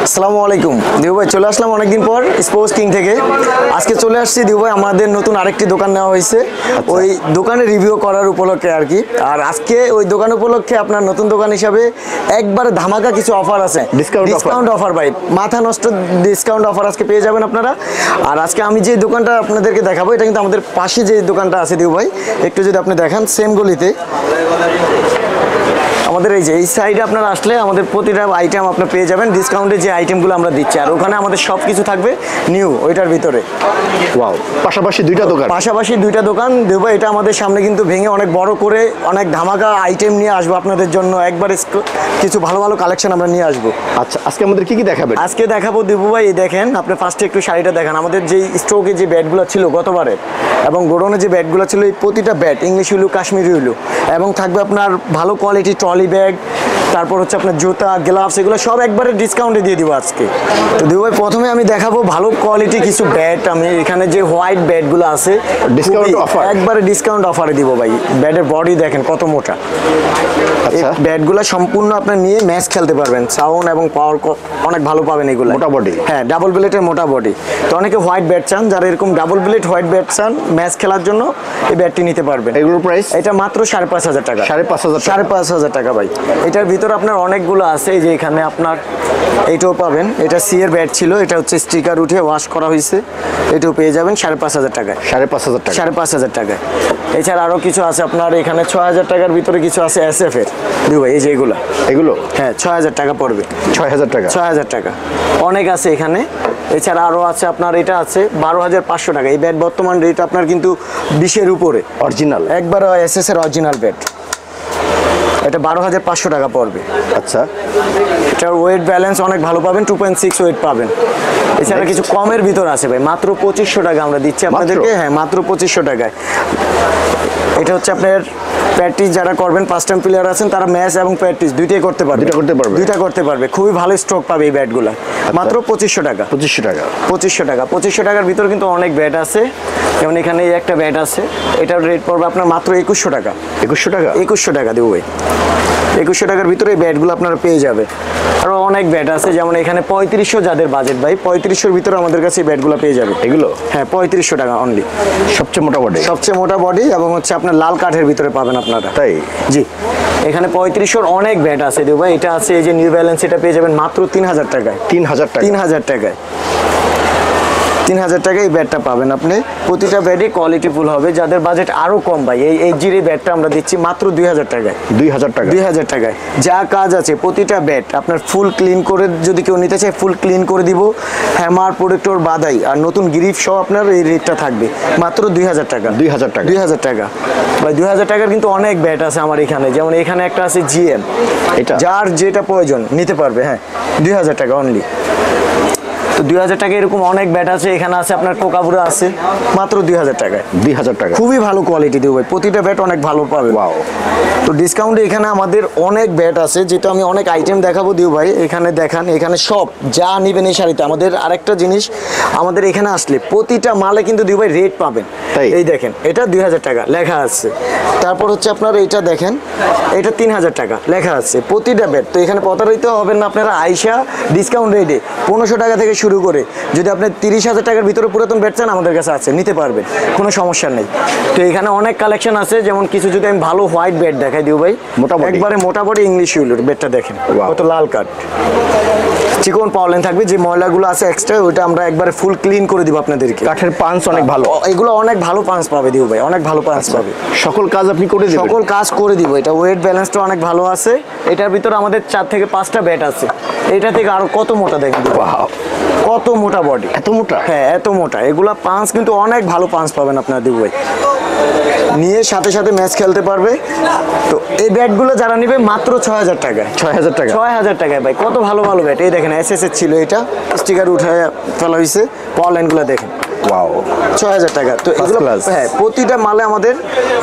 আসসালামু আলাইকুম দিউ ভাই, চলে আসলাম অনেকদিন পর স্পোর্টস কিং থেকে। আজকে চলে আসছি দিউ ভাই, আমাদের নতুন আরেকটি দোকান নেওয়া হয়েছে, ওই দোকানে রিভিউ করার উপলক্ষে আর কি। আর আজকে ওই দোকান উপলক্ষে আপনার নতুন দোকান হিসাবে একবারে ধামাকা কিছু অফার আছে, ডিসকাউন্ট অফার ভাই, মাথা নষ্ট ডিসকাউন্ট অফার আজকে পেয়ে যাবেন আপনারা। আর আজকে আমি যে দোকানটা আপনাদেরকে দেখাবো, এটা কিন্তু আমাদের পাশে যে দোকানটা আছে দিউ ভাই, একটু যদি আপনি দেখান, সেম গলিতে আমাদের এই সাইডে আপনারা আসলে আমাদের প্রতিটা আইটেম আপনারা পেয়ে যাবেন ডিসকাউন্টে, যে আইটেমগুলো আমরা দিচ্ছি। আর ওখানে আমাদের সব কিছু থাকবে নিউ ওইটার ভিতরে। ওয়াও, পাশাপাশি দুইটা দোকান দেব। এটা আমাদের সামনে কিন্তু ভেঙে অনেক বড় করে অনেক ধামাকা আইটেম নিয়ে আসবো আপনাদের জন্য, একবার কিছু ভালো ভালো কালেকশন আমরা নিয়ে আসবো। আচ্ছা, আজকে আমাদের কি দেখাবেন? আজকে দেখাবো দেবু ভাই, দেখেন আপনি ফার্স্টে একটু শাড়িটা দেখান। আমাদের যেই স্টকে যে ব্যাটগুলো ছিল গতবারে এবং গোডাউনে যে ব্যাটগুলো ছিল, এই প্রতিটা bat English willow, Kashmiri willow, এবং থাকবে আপনার ভালো কোয়ালিটি ট্রলি ব্যাগ, তারপর হচ্ছে আপনার জুতা, গ্লাভস, এগুলো সব একবারে ডিসকাউন্টে দিয়ে দিব আজকে। তো দেবু ভাই, প্রথমে আমি দেখাবো ভালো কোয়ালিটি কিছু ব্যাট। আমি এখানে যে হোয়াইট ব্যাটগুলো আছে ডিসকাউন্ট অফার, একবারে ডিসকাউন্ট অফারে দিব ভাই। ব্যাটের বডি দেখেন কত মোটা। এই ব্যাটগুলো সম্পূর্ণ আপনার নিয়ে ম্যাচ খেলতে পারবেন, সাউন্ড এবং পাওয়ার অনেক ভালো পাবেন এগুলো। মোটা বডি, হ্যাঁ, ডাবল ব্লেডের মোটা বডি। তো অনেকে হোয়াইট ব্যাট চান, যারা এরকম ডাবল ব্লেড হোয়াইট ব্যাট চান ম্যাচ খেলার জন্য, এই ব্যাটটি নিতে পারবেন। এগুলোর প্রাইস এটা মাত্র 5,500 টাকা। 5,500 টাকা ভাই। এটার ভিতরে আপনার অনেকগুলো আছে, এই যে এখানে আপনার এইটাও পাবেন। এটা সি এর ব্যাট ছিল, এটা হচ্ছে স্টিকার উঠে ওয়াশ করা হয়েছে, এটাও পেয়ে যাবেন 5,500 টাকায়। 5,500 টাকায়। এছাড়া আরও কিছু আছে আপনার এখানে 6,000 টাকার ভিতরে কিছু আছে SF এর দিও ভাই, এই যে এগুলো হ্যাঁ 6,000 টাকা পড়বে। 6,000 টাকা অনেক আছে এখানে। এছাড়া আরও আছে আপনার, এটা আছে 12,500 টাকা। এই ব্যাট বর্তমান রেট আপনার কিন্তু 20-এর উপরে, অরিজিনাল, একবার SS এর অরিজিনাল ব্যাট। এটা 12,500 টাকা পড়বে। আচ্ছা, এটার ওয়েট ব্যালেন্স অনেক ভালো পাবেন, 2.6 ওয়েট পাবেন। এছাড়া কিছু কমের ভিতর আছে ভাই, মাত্র 2,500 টাকা আমরা দিচ্ছি আপনাদেরকে। হ্যাঁ, মাত্র 2,500 টাকায়। এটা হচ্ছে আপনার প্র্যাকটিস যারা করবেন, ফার্স্ট টাইম প্লেয়ার আছেন, তারা ম্যাচ এবং প্র্যাকটিস দুইটাই করতে পারবে। দুইটা করতে পারবে, খুবই ভালো স্ট্রোক পাবে এই ব্যাটগুলো। মাত্র 2,500 টাকা। 2,500 টাকার ভিতরে কিন্তু অনেক ব্যাট আছে। যেমন এখানে এই একটা ব্যাট আছে, এটার রেট পড়বে আপনার মাত্র 2,100 টাকা। 2,100 টাকা দেবো ভাই। 2,100 টাকার ভিতরে এই ব্যাটগুলো আপনারা পেয়ে যাবে। আরও অনেক ব্যাট আছে, যেমন এখানে 3500 যাদের বাজেট ভাই, 3500-র ভিতরে আমাদের কাছে এই ব্যাটগুলো পেয়ে যাবে। এগুলো হ্যাঁ 3500 টাকা অনলি। সবচেয়ে মোটা বডি এবং হচ্ছে আপনার লাল কাঠের ভিতরে পাবেন আপনারা। তাই জি, এখানে 3500-র অনেক ব্যাট আছে দেবো ভাই। এটা আছে এই যে নিউ ব্যালেন্স, এটা পেয়ে যাবেন মাত্র 3,000 টাকায়। 3,000 টাকায়। 3,000 টাকায় এই ব্যাটটা পাবেন আপনি। প্রতিটা ব্যাটই কোয়ালিটিফুল হবে। যাদের বাজেট আরও কম ভাই, এই জির এই ব্যাটটা আমরা দিচ্ছি মাত্র 2,000 টাকায়। 2,000 টাকায় যা কাজ আছে প্রতিটা ব্যাট আপনার ফুল ক্লিন করে, যদি কেউ নিতে চায় ফুল ক্লিন করে দিব, হ্যামার, প্রোটেক্টর, বাদাই আর নতুন গ্রিপ সহ আপনার এই রেটটা থাকবে মাত্র 2,000 টাকা। 2,000 টাকা ভাই। 2,000 টাকার কিন্তু অনেক ব্যাট আছে আমার এখানে। যেমন এখানে একটা আছে GM, এটা যার যেটা প্রয়োজন নিতে পারবে। হ্যাঁ, 2,000 টাকা অনলি। তো 2,000 টাকা এরকম অনেক ব্যাট আছে। এখানে আছে আপনার কোকাবুরা আছে মাত্র 2,000 টাকায়। খুবই ভালো কোয়ালিটি দেবো ভাই, প্রতিটা ব্যাট অনেক ভালো পাবে। তো ডিসকাউন্টে এখানে আমাদের অনেক ব্যাট আছে, যেহেতু আমি অনেক আইটেম দেখাবো দিও ভাই। এখানে দেখান, এখানে সব যা নিবেন এই শাড়িতে। আমাদের আরেকটা জিনিস, আমাদের এখানে আসলে প্রতিটা মালে কিন্তু দিও ভাই রেট পাবেন। এই দেখেন, এটা 2,000 টাকা লেখা আছে। তারপর হচ্ছে আপনার এইটা দেখেন, এটা 3,000 টাকা লেখা আছে প্রতিটা ব্যাট। তো এখানে প্রতারিত হবেন না আপনারা, আইসা ডিসকাউন্ট রেটে 1,500 টাকা থেকে শুরু করে যদি আপনি 30,000 টাকার ভিতরে পুরাতন ব্যাট চান, আমাদের কাছে আছে, নিতে পারবেন, কোনো সমস্যা নেই। তো এখানে অনেক কালেকশন আছে। যেমন কিছু যদি আমি ভালো হোয়াইট ব্যাট দেখাই দিও ভাই, একবারে মোটা বডি ইংলিশ উইলের ব্যাটটা দেখেন কত লাল কাট, চিকন পাওয়ার থাকবে। যে ময়লাগুলো আছে এক্সট্রা, ওইটা আমরা একবারে ফুল ক্লিন করে দিব আপনাদেরকে। কাঠের পাঞ্চ অনেক ভালো, এগুলো অনেক ভালো পাঞ্চ পাবে দিও ভাই, অনেক ভালো পাঞ্চ পাবে। সকল কাজ আপনি করে দিবেন? সকল কাজ করে দিব। এটা ওয়েট ব্যালেন্সটা অনেক ভালো আছে। এটার ভিতরে আমাদের 4 থেকে 5টা ব্যাট আছে। এটা থেকে আরো কত মোটা দেখেন, কত মোটা বডি, এত মোটা। হ্যাঁ, এত মোটা। এগুলা পাঞ্চ কিন্তু অনেক ভালো পাঞ্চ পাবেন আপনার দিও ভাই, নিয়ে সাথে সাথে ম্যাচ খেলতে পারবে। তো এই ব্যাটগুলো যারা নেবে মাত্র 6,000 টাকায়। 6,000 টাকায় ভাই, কত ভালো ভালো ব্যাট। এই দেখেন SS এর ছিল, এটা স্টিকার উঠায় ফেলা হয়েছে, পাওয়ার লাইনগুলো দেখেন। 6,000 টাকা। তো এগুলো হ্যাঁ প্রতিটা মালে আমাদের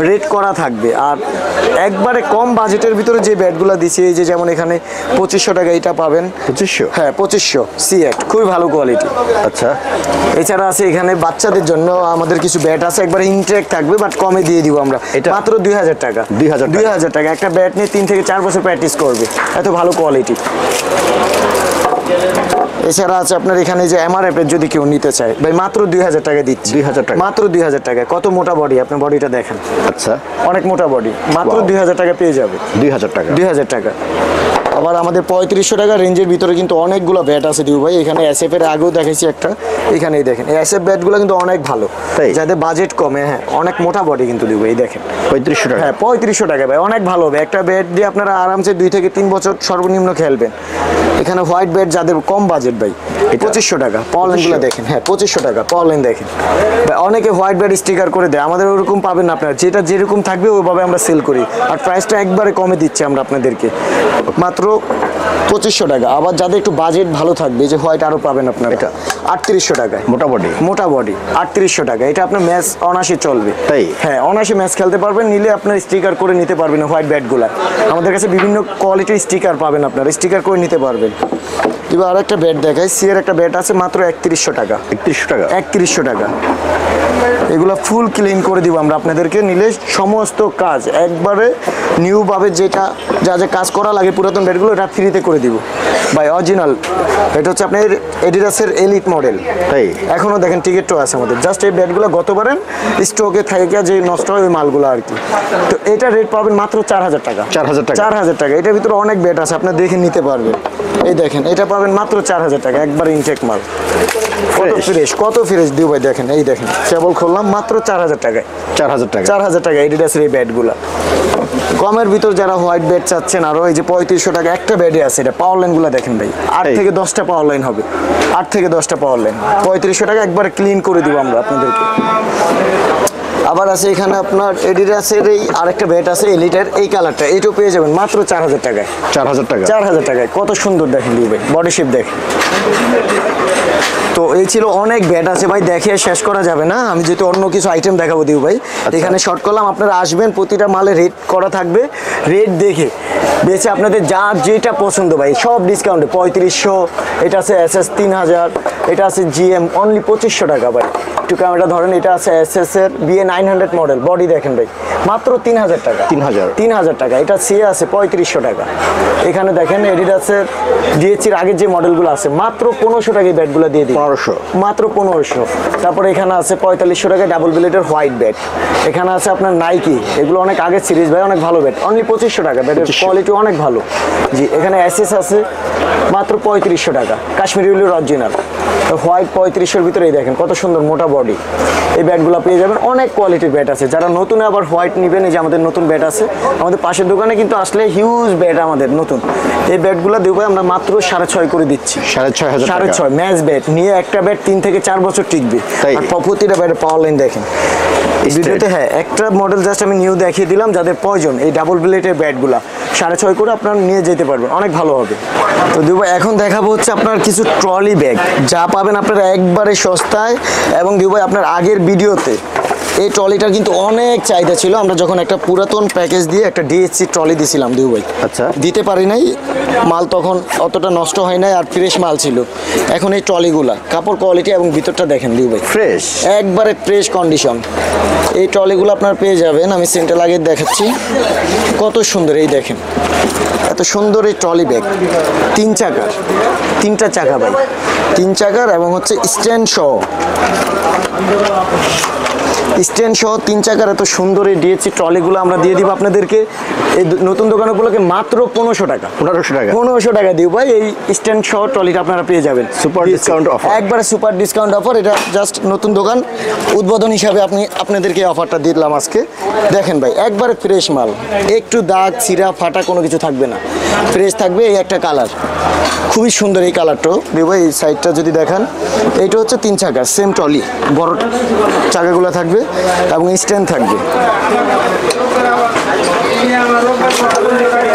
রেট করা থাকবে। আর একবারে কম বাজেটের ভিতরে যে ব্যাটগুলো দিছি, এই যে যেমন এখানে 2,500 টাকা এটা পাবেন। 2,500? হ্যাঁ 2,500 C8, খুবই ভালো কোয়ালিটি। আচ্ছা, এছাড়া আছে এখানে বাচ্চাদের জন্য আমাদের কিছু ব্যাট আছে, একবার ইনটেক থাকবে, বাট কমে দিয়ে দিব আমরা। এটা মাত্র 2,000 টাকা। 2,000 টাকা। একটা ব্যাট নিয়ে 3 থেকে 4 বছর প্র্যাকটিস করবে, এত ভালো কোয়ালিটি। এছাড়া আছে আপনার এখানে যে এমআরএফ এর যদি কেউ নিতে চায় ভাই মাত্র 2000 টাকা দিচ্ছি। 2000 টাকা মাত্র 2000 টাকা। কত মোটা বডি, আপনার বডিটা দেখেন, আচ্ছা অনেক মোটা বডি, মাত্র 2000 টাকা পেয়ে যাবে। 2000 টাকা 2000 টাকা। আবার আমাদের 3500 টাকা রেঞ্জের ভিতরে কিন্তু অনেকগুলো ব্যাট আছে দিউ ভাই। এখানে এসএফ এর আগেও দেখাইছি একটা, এখানেই দেখেন এই এসএফ ব্যাটগুলো কিন্তু অনেক ভালো, তাই? যাদের বাজেট কমে, হ্যাঁ অনেক মোটা বডি কিন্তু দিউ ভাই, দেখেন 3500 টাকা। হ্যাঁ 3500 টাকা ভাই, অনেক ভালো হবে। একটা ব্যাট দিয়ে আপনারা আরামসে 2 থেকে 3 বছর সর্বনিম্ন খেলবেন। এখানে হোয়াইট ব্যাট যাদের কম বাজেট ভাই 2500 টাকা। পাওয়ার লাইনগুলো দেখেন, হ্যাঁ 2500 টাকা পাওয়ার লাইন দেখেন ভাই। অনেকে হোয়াইট ব্যাট স্টিকার করে দেয়, আমাদের ওরকম পাবেন না আপনারা, যেটা যেরকম থাকবে ওইভাবে আমরা সেল করি। আর প্রাইসটা একবারে কমে দিচ্ছি আমরা আপনাদেরকে, মাত্র 2500 টাকা। আবার যাদের একটু বাজেট ভালো থাকবে, যে হোয়াইট আরও পাবেন আপনারা, এটা 3800 টাকায় মোটা বডি, মোটা বডি 3800 টাকা। এটা আপনার ম্যাচ অনায়াসে চলবে, তাই? হ্যাঁ অনায়াসে ম্যাচ খেলতে পারবেন। নিলে আপনার স্টিকার করে নিতে পারবেন হোয়াইট ব্যাটগুলো। আমাদের কাছে বিভিন্ন কোয়ালিটির স্টিকার পাবেন, আপনারা স্টিকার করে নিতে পারবেন। এবার আর একটা ব্যাট দেখাই, সিয়ের একটা ব্যাট আছে মাত্র 3100 টাকা। 3100 টাকা 3100 টাকা। এগুলো ফুল ক্লিন করে দিব আমরা আপনাদেরকে, নিলে সমস্ত কাজ একবারে নিউভাবে যেটা যা যা কাজ করা লাগে পুরাতন ব্যাটগুলো এটা ফ্রিতে করে দিব ভাই, অরিজিনাল। এটা হচ্ছে আপনার এডিডাসের এলিট মডেল, তাই? এখনও দেখেন টিকিটও আছে আমাদের। জাস্ট এই ব্যাটগুলো গতবারের স্টকে থাকে যে নষ্ট হয় ওই মালগুলো আর কি। তো এটা রেট পাবেন মাত্র 4000 টাকা। 4000 টাকা 4000 টাকা। এটার ভিতরে অনেক ব্যাট আছে, আপনার দেখে নিতে পারবেন। এই দেখেন এটা পাবেন মাত্র 4000 টাকা, একবার ইনটেক মাল। কত ফ্রেশ, কত ফ্রেশ দিও ভাই, দেখেন এই দেখেন কেবল খুললাম মাত্র 4000 টাকায়। 4000 টাকা 4000 টাকা এডিডাসের এই ব্যাটগুলো। কমের ভিতর যারা হোয়াইট ব্যাট চাচ্ছেন, আরও এই যে 3500 টাকা একটা ব্যাটে আছে, এটা পাওয়ার লাইনগুলো দেখেন ভাই, 8 থেকে 10টা পাওয়ার লাইন হবে, 8 থেকে 10টা পাওয়ার লাইন। 3500 টাকা একবারে ক্লিন করে দিব আমরা আপনাদেরকে। আবার আছে এখানে আপনার এডিডাসের এই আরেকটা ব্যাট আছে এলিটের, এই কালারটা, এটাও পেয়ে যাবেন মাত্র 4000 টাকায়। 4000 টাকা 4000 টাকায়। কত সুন্দর দেখেন দিউ ভাই, বডি শেপ দেখেন। তো এই ছিল, অনেক ব্যাট আছে ভাই, দেখে শেষ করা যাবে না। আমি যেহেতু অন্য কিছু আইটেম দেখাবো দিউ ভাই, এখানে শর্ট করলাম। আপনারা আসবেন, প্রতিটা মালে রেট করা থাকবে, রেট দেখে বেছে আপনাদের যার যেটা পছন্দ ভাই সব ডিসকাউন্টে। 3500, এটা আছে SS 3000, এটা আছে GM অনলি 2500 টাকা ভাই। একটু ক্যামেরা ধরেন, এটা আছে SS এর BA 900 মডেল, বডি দেখেন ভাই মাত্র 3000 টাকা। 3000 টাকা। এটা সিএ আছে 3500 টাকা। এখানে দেখেন এডিডাসের ডিএচসির আগের যে মডেলগুলো আছে মাত্র 1500 টাকায় ব্যাটগুলো দিয়ে দিই, 1500 মাত্র 1500। তারপরে এখানে আছে 4500 টাকায় ডাবল ব্লেডের হোয়াইট ব্যাট। এখানে আছে আপনার নাইকি, এগুলো অনেক আগের সিরিজ ভাই, অনেক ভালো ব্যাট, অনলি 2500 টাকা। ব্যাটের কোয়ালিটি অনেক ভালো জি। এখানে এসএস আছে মাত্র 3500 টাকা, কাশ্মীরি উলের অরিজিনাল হোয়াইট। 3500-এর ভিতরে এই দেখেন কত সুন্দর মোটা বডি, এই ব্যাটগুলো পেয়ে যাবেন। অনেক কোয়ালিটির ব্যাট আছে, যারা নতুন আবার হোয়াইট নেবেন, এই যে আমাদের নতুন ব্যাট আছে আমাদের পাশের দোকানে কিন্তু আসলে হিউজ ব্যাট আমাদের নতুন। এই ব্যাটগুলো দেবো আমরা মাত্র 6.5 করে দিচ্ছি। 6500 টাকা 6.5 ম্যাচ ব্যাট নিয়ে একটা ব্যাট 3 থেকে 4 বছর টিকবে। তাই? আর প্রতিটা ব্যাটের পাওয়ার লাইন দেখেন ভিডিওতে। হ্যাঁ একটা মডেল জাস্ট আমি নিউ দেখিয়ে দিলাম, যাদের প্রয়োজন এই ডাবল ব্লেডের ব্যাটগুলো 6.5 করে আপনারা নিয়ে যেতে পারবেন, অনেক ভালো হবে। তো দেবো এখন দেখাবো হচ্ছে আপনার কিছু ট্রলি ব্যাগ, যা পাবেন আপনারা একবারে সস্তায়। এবং দেবো আপনার আগের ভিডিওতে এই ট্রলিটার কিন্তু অনেক চাহিদা ছিল। আমরা যখন একটা পুরাতন প্যাকেজ দিয়ে একটা ডিএসসি ট্রলি দিয়েছিলাম দিউ ভাই, আচ্ছা, দিতে পারি নাই, মাল তখন অতটা নষ্ট হয় নাই আর ফ্রেশ মাল ছিল। এখন এই ট্রলিগুলা কাপড় কোয়ালিটি এবং ভিতরটা দেখেন দিউ ভাই, ফ্রেশ, একবারে ফ্রেশ কন্ডিশন। এই ট্রলিগুলো আপনার পেয়ে যাবেন, আমি সেন্টার লাগিয়ে দেখাচ্ছি কত সুন্দর। এই দেখেন এত সুন্দর এই ট্রলি ব্যাগ, 3 চাকার, 3টা চাকা ভাই, 3 চাকার এবং হচ্ছে স্ট্যান্ড সহ, স্ট্যান্ড সহ 3 চাকার এত সুন্দর এই ডিএসসি ট্রলিগুলো আমরা দিয়ে দিব আপনাদেরকে। এই নতুন দোকানগুলোকে মাত্র 1500 টাকা, 1500 টাকা দিব ভাই। এই স্ট্যান্ড সহ ট্রলিটা আপনারা পেয়ে যাবেন সুপার ডিসকাউন্ট অফার, একবারে সুপার ডিসকাউন্ট অফার। এটা জাস্ট নতুন দোকান উদ্বোধন হিসাবে আপনাদেরকে অফারটা দিলাম আজকে। দেখেন ভাই একবারে ফ্রেশ মাল, একটু দাগ ছিঁড়া ফাটা কোনো কিছু থাকবে না, ফ্রেশ থাকবে। এই একটা কালার খুবই সুন্দর, এই কালারটাও দেব। এই সাইডটা যদি দেখান, এইটা হচ্ছে 3 চাকা সেম ট্রলি, বড় চাকাগুলো থাকবে এবং স্ট্যান্ড থাকবে,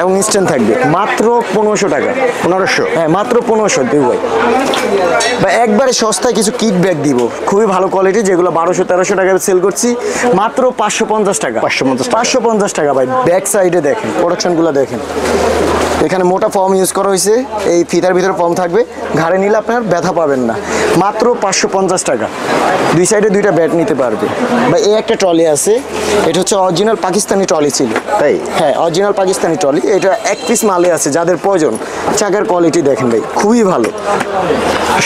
এবং স্ট্যান্ড থাকবে মাত্র 1500 টাকা। 1500, হ্যাঁ মাত্র 1500 দিব ভাই। বা একবারে সস্তায় কিছু কিট ব্যাগ দিব, খুবই ভালো কোয়ালিটি, যেগুলো 1200-1300 টাকায় সেল করছি মাত্র 550 টাকা। 550 টাকা ভাই। ব্যাক সাইডে দেখেন প্রোডাকশনগুলো দেখেন, এখানে মোটা ফর্ম ইউজ করা হয়েছে, এই ফিতার ভিতরে ফর্ম থাকবে, ঘাড়ে নিলে আপনার ব্যথা পাবেন না। মাত্র 550 টাকা, 2 সাইডে 2টা ব্যাট নিতে পারবে। বা এই একটা ট্রলি আছে, এটা হচ্ছে অরিজিনাল পাকিস্তানি ট্রলি ছিল, তাই? হ্যাঁ অরিজিনাল অরিজিনাল পাকিস্তানি ট্রলি, এটা এক পিস মালে আছে যাদের প্রয়োজন। চাকার কোয়ালিটি দেখেন ভাই, খুবই ভালো,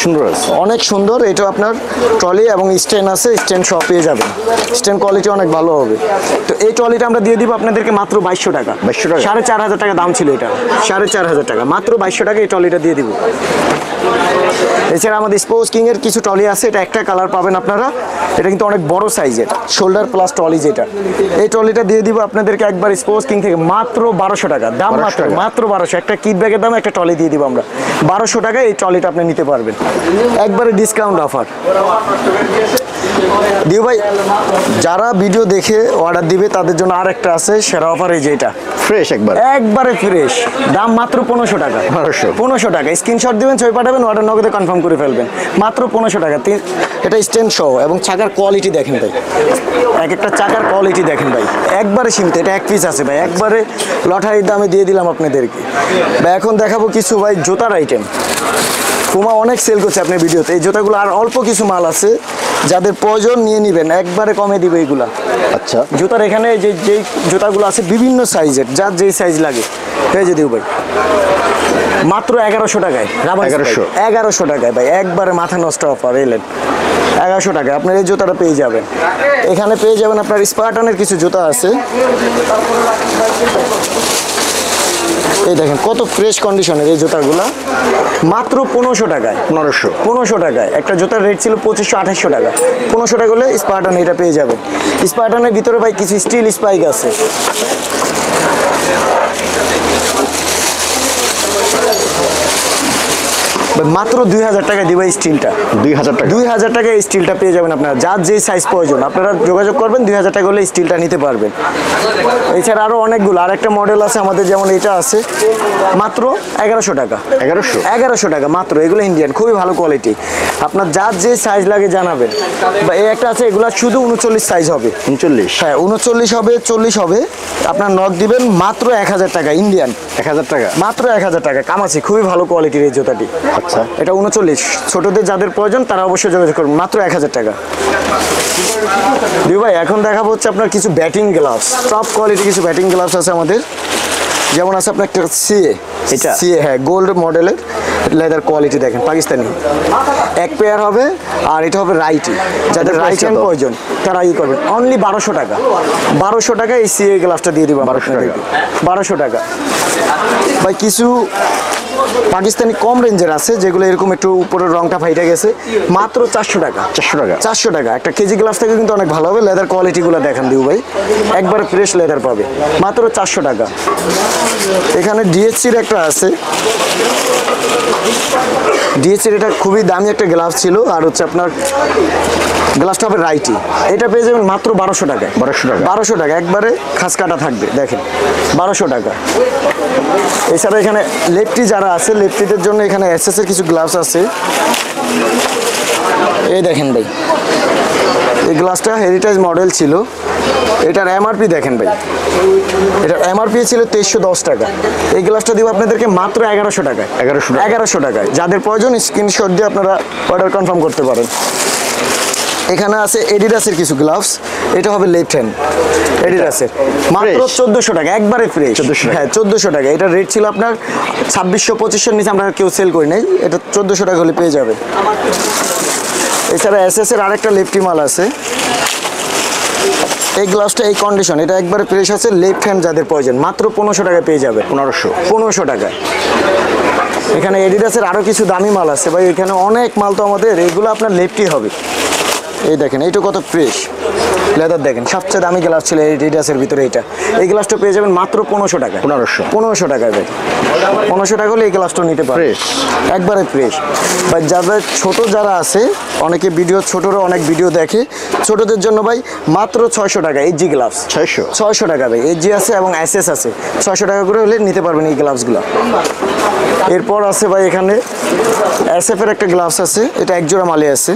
সুন্দর আছে, অনেক সুন্দর। এটা আপনার ট্রলি এবং স্ট্যান্ড আছে, স্ট্যান্ড সব পেয়ে যাবেন, স্ট্যান্ড কোয়ালিটি অনেক ভালো হবে। তো এই ট্রলিটা আমরা দিয়ে দিব আপনাদেরকে মাত্র 2200 টাকা। 2200 টাকা? 4500 টাকা দাম ছিল এটা, 4500 টাকা, মাত্র 2200 টাকা এই ট্রলিটা দিয়ে দিব। এছাড়া আমাদের স্পোর্টস কিং এর কিছু ট্রলি আছে, এটা একটা কালার পাবেন আপনারা, এটা কিন্তু অনেক বড় সাইজের, শোল্ডার প্লাস ট্রলি যেটা। এই ট্রলিটা দিয়ে দিব আপনাদেরকে একবার স্পোর্টস কিং থেকে মাত্র 1200 টাকা দাম, 1200 মাত্র টাকা। মাত্র 1200। একটা কিট ব্যাগের দাম একটা ট্রলি দিয়ে দিব আমরা 1200 টাকায়, এই ট্রলিটা আপনি নিতে পারবেন একবারে ডিসকাউন্ট অফার। দিও ভাই, যারা ভিডিও দেখে অর্ডার দিবে তাদের জন্য আর একটা আছে সেরা অফার, এই যে এটা ফ্রেশ একবার, একবারে ফ্রেশ, দাম মাত্র 1500 টাকা। 1500 টাকা, স্ক্রিনশট দিবেন, ছবি পাঠাবেন, অর্ডার নগদে কনফার্ম করে ফেলবেন, মাত্র 1500 টাকা। এটা স্ট্যান্ড সহ এবং চাকার কোয়ালিটি দেখেন ভাই, এক একটা চাকার কোয়ালিটি দেখেন ভাই, একবারে সীমিত। এটা এক পিস আছে ভাই, একবারে লটারির দামে দিয়ে দিলাম আপনাদেরকে ভাই। এখন দেখাবো কিছু ভাই জুতার আইটেম। পুমা অনেক সেল করছে আপনার ভিডিওতে, এই জুতাগুলো আর অল্প কিছু মাল আছে, যাদের প্রয়োজন নিয়ে নেবেন, একবারে কমে দিবে এইগুলা। আচ্ছা, জুতার এখানে যে জুতাগুলো আছে বিভিন্ন সাইজের, যার যেই সাইজ লাগে পেয়ে যে দিও ভাই, মাত্র 1100 টাকায়। 1100 টাকায় ভাই, একবারে মাথা নষ্ট অফার এলেন। 1100 টাকায় আপনার এই জুতাটা পেয়ে যাবেন। এখানে পেয়ে যাবেন আপনার স্পার্টানের কিছু জুতা আছে, এই দেখেন কত ফ্রেশ কন্ডিশনের এই জুতাগুলা, মাত্র 1500 টাকায়। 1500 টাকায় একটা জুতার রেট ছিল 2500-2800 টাকা, 1500 টাকা হলে স্পার্টান এটা পেয়ে যাবেন। স্পার্টানের ভিতরে ভাই কিছু স্টিল স্পাইক আছে, মাত্র 2000 টাকা দিবে স্টিলটা, 2000 টাকা, 2000 টাকা এই স্টিলটা পেয়ে যাবেন আপনারা, যার যে সাইজ প্রয়োজন আপনারা যোগাযোগ করবেন, 2000 টাকা হলে স্টিলটা নিতে পারবেন। এছাড়া আরও অনেকগুলো, আরেকটা মডেল আছে আমাদের, যেমন এটা আছে মাত্র 1100 টাকা। 1100 টাকা মাত্র, এগুলো ইন্ডিয়ান, খুবই ভালো কোয়ালিটি। আপনার যার যে সাইজ লাগে জানাবেন। বা এই একটা আছে, এগুলো শুধু 39 সাইজ হবে, 39, হ্যাঁ 39 হবে, 40 হবে। আপনার নক দিবেন মাত্র 1000 টাকা, ইন্ডিয়ান 1000 টাকা, মাত্র 1000 টাকা। কামাচ্ছি, খুবই ভালো কোয়ালিটির এই জুতাটি। আচ্ছা, এটা 39, ছোটদের যাদের প্রয়োজন তারা অবশ্যই যোগাযোগ করুন, মাত্র 1000 টাকা। দিও ভাই, এখন দেখাবো হচ্ছে আপনার কিছু ব্যাটিং গ্লাভস, টপ কোয়ালিটি কিছু ব্যাটিং গ্লাভস আছে আমাদের, যেমন আছে আপনার একটা সিএ, এটা সিএ, হ্যাঁ গোল্ড মডেলের, লেদার কোয়ালিটি দেখেন, পাকিস্তানি, এক পেয়ার হবে, আর এটা হবে রাইটি, যাদের রাইট হ্যান্ড প্রয়োজন তারা ই করবেন। অনলি 1200 টাকা, 1200 টাকা এই সিএ গ্লাভসটা দিয়ে দিব, 1200 টাকা, 1200 টাকা। ভাই কিছু পাকিস্তানি কম রেঞ্জের আছে, যেগুলো এরকম একটু উপরের রংটা ফাইটে গেছে, মাত্র 400 টাকা। 400 টাকা, 400 টাকা। একটা কেজি গ্লাভস থেকে কিন্তু অনেক ভালো হবে, লেদার কোয়ালিটিগুলো দেখান দিও ভাই, একবারে ফ্রেশ লেদার পাবে, মাত্র 400 টাকা। এখানে ডিএসসির একটা আছে, ডিএসসির এটা খুবই দামি একটা গ্লাভস ছিল, আর হচ্ছে আপনার গ্লাভসটা হবে রাইটি, এটা পেয়ে যাবেন মাত্র 1200 টাকায়। 1200 টাকা, 1200 টাকা, একবারে খাস কাটা থাকবে দেখেন, 1200 টাকা। এছাড়া এখানে লেফটি যারা আছে, লেফটিদের জন্য এখানে এসএস এর কিছু গ্লাভস আছে, এই দেখেন ভাই, এই গ্লাভসটা হেরিটেজ মডেল ছিল, এটার এমআরপি দেখেন ভাই, এটার এমআরপি ছিল 2310 টাকা, এই গ্লাভসটা দিব আপনাদেরকে মাত্র 1100 টাকায়। 1100 টাকায়, যাদের প্রয়োজন স্ক্রিনশট দিয়ে আপনারা অর্ডার কনফার্ম করতে পারেন। এখানে আছে এডিডাসের কিছু গ্লাভস, এটা হবে লেফট হ্যান্ড এডিডাসের, মাত্র 1400 টাকা, একবারে ফ্রেশ। 1400 টাকা, হ্যাঁ 1400 টাকা। এটা রেট ছিল আপনার 2600-2500 নিচে আমরা কেউ সেল করি নাই, এটা 1400 টাকা হলে পেয়ে যাবেন। এছাড়া এসএস এর আরেকটা লেফটি মাল আছে, এই গ্লাভসটা এই কন্ডিশন, এটা একবারে ফ্রেশ আছে, লেফট হ্যান্ড যাদের প্রয়োজন মাত্র 1500 টাকায় পেয়ে যাবে। 1500 টাকায়। এখানে এডিডাসের আরও কিছু দামি মাল আছে ভাই, এখানে অনেক মাল তো আমাদের, এগুলো আপনার লেফটি হবে। এই দেখেন এইটা কত ফ্রেশ লেদার, দেখেন সবচেয়ে দামি গ্লাভস ছিল এডিডাসের ভিতরে এটা, এই গ্লাভসটা পেয়ে যাবেন মাত্র 1500 টাকায়। 1500 টাকায় ভাই, 1500 টাকা হলে এই গ্লাভসটা নিতে পারে, একবারে ফ্রেশ। ভাই যাদের ছোট যারা আছে, অনেকে ভিডিও, ছোটরা অনেক ভিডিও দেখে, ছোটদের জন্য ভাই মাত্র 600 টাকা এইচজি গ্লাভস, 600 টাকা ভাই, এইচজি আছে এবং এসএস আছে, 600 টাকা করে হলে নিতে পারবেন এই গ্লাভসগুলো। এরপর আছে ভাই এখানে এসএফ এর একটা গ্লাভস আছে, এটা একজোড়া মালে আছে,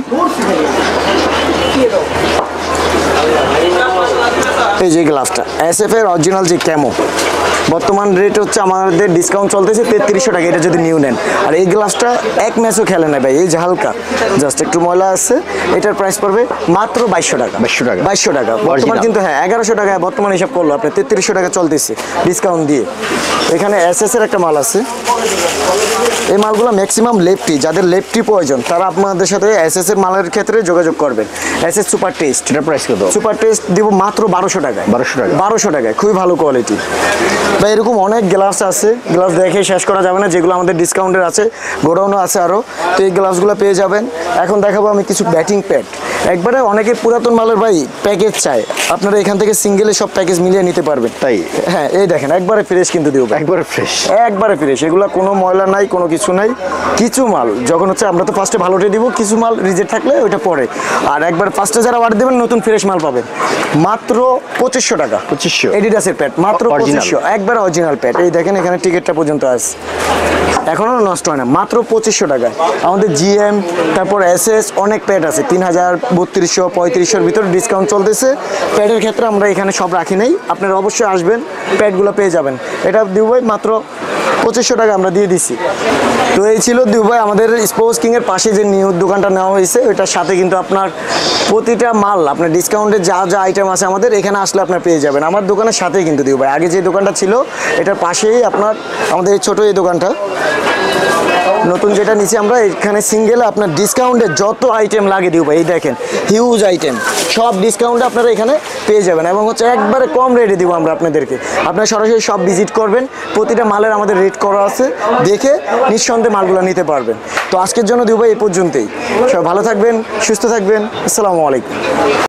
এই যে গ্লাভসটা এসএফ এর অরিজিনাল যে ক্যামো, বর্তমান রেট হচ্ছে আমাদের ডিসকাউন্ট চলতেছে 3300 টাকা, এটা যদি নিউ নেন। আর এই গ্লাসটা এক ম্যাচও খেলে না ভাই, এই যে হালকা জাস্ট একটু ময়লা আছে, এটার প্রাইস পড়বে মাত্র 2200 টাকা। 2200 টাকা বর্তমান, কিন্তু হ্যাঁ 1100 টাকায় বর্তমান হিসাব করলো আপনি 3300 টাকা চলতেছে ডিসকাউন্ট দিয়ে। এখানে এসএস এর একটা মাল আছে, এই মালগুলো ম্যাক্সিমাম লেফটি, যাদের লেফটি প্রয়োজন তারা আপনাদের সাথে এসএস এর মালের ক্ষেত্রে যোগাযোগ করবেন। এসএস সুপার টেস্ট, এটার প্রাইস কত? সুপার টেস্ট দিব মাত্র 1200 টাকায়। 1200 টাকায়, খুবই ভালো কোয়ালিটি ভাই। এরকম অনেক গ্লাস আছে, গ্লাস দেখে শেষ করা যাবে না, যেগুলো আমাদের ডিসকাউন্টের আছে, গোডাউনও আছে আরও। তো এই গ্লাসগুলো পেয়ে যাবেন। এখন দেখাবো আমি কিছু ব্যাটিং প্যাড, একবারে অনেকে পুরাতন মালের ভাই প্যাকেজ চায়, আপনারা এখান থেকে সিঙ্গেলে সব প্যাকেজ মিলিয়ে নিতে পারবেন। তাই? হ্যাঁ, এই দেখেন একবারে ফ্রেশ কিন্তু দিব, একবারে ফ্রেশ, একবারে ফ্রেশ, এগুলো কোনো ময়লা নাই, কোনো কিছু নাই। কিছু মাল যখন হচ্ছে আমরা তো ফার্স্টে ভালোটা দিব, কিছু মাল রিজেক্ট থাকলে ওইটা পরে, আর একবার ফার্স্টে যারা অর্ডার দেবেন নতুন ফ্রেশ মাল পাবেন মাত্র 2500 টাকা। 2500 এডিডাসের প্যাড মাত্র 2500, একবার অরিজিনাল প্যাড। এই দেখেন এখানে টিকিটটা পর্যন্ত আছে, এখনো নষ্ট হয় না, মাত্র 2500 টাকায়। আমাদের জিএম, তারপর এসএস অনেক প্যাড আছে, 3000, 3200, 3500-র ভিতরে ডিসকাউন্ট চলতেছে। প্যাডের ক্ষেত্রে আমরা এখানে সব রাখি নাই, আপনারা অবশ্যই আসবেন, প্যাডগুলো পেয়ে যাবেন। এটা দিব ভাই মাত্র 2500 টাকা আমরা দিয়ে দিছি। তো এই ছিল দুবাই আমাদের স্পোর্টস কিংয়ের পাশে যে নিউ দোকানটা নেওয়া হয়েছে, ওইটার সাথে কিন্তু আপনার প্রতিটা মাল আপনার ডিসকাউন্টের যা যা আইটেম আছে আমাদের এখানে আসলে আপনার পেয়ে যাবেন। আমার দোকানের সাথেই কিন্তু দুবাই, আগে যে দোকানটা ছিল এটার পাশেই আপনার আমাদের এই ছোটো এই দোকানটা, নতুন যেটা নিচে আমরা, এখানে সিঙ্গেলে আপনার ডিসকাউন্টে যত আইটেম লাগে দিব, এই দেখেন হিউজ আইটেম, সব ডিসকাউন্টে আপনারা এখানে পেয়ে যাবেন। এবং হচ্ছে একবারে কম রেটে দিব আমরা আপনাদেরকে, আপনারা সরাসরি সব ভিজিট করবেন, প্রতিটা মালের আমাদের রেট করা আছে, দেখে নিঃসন্দেহে মালগুলো নিতে পারবেন। তো আজকের জন্য দিব এই পর্যন্তই, সব ভালো থাকবেন, সুস্থ থাকবেন, আসসালামু আলাইকুম।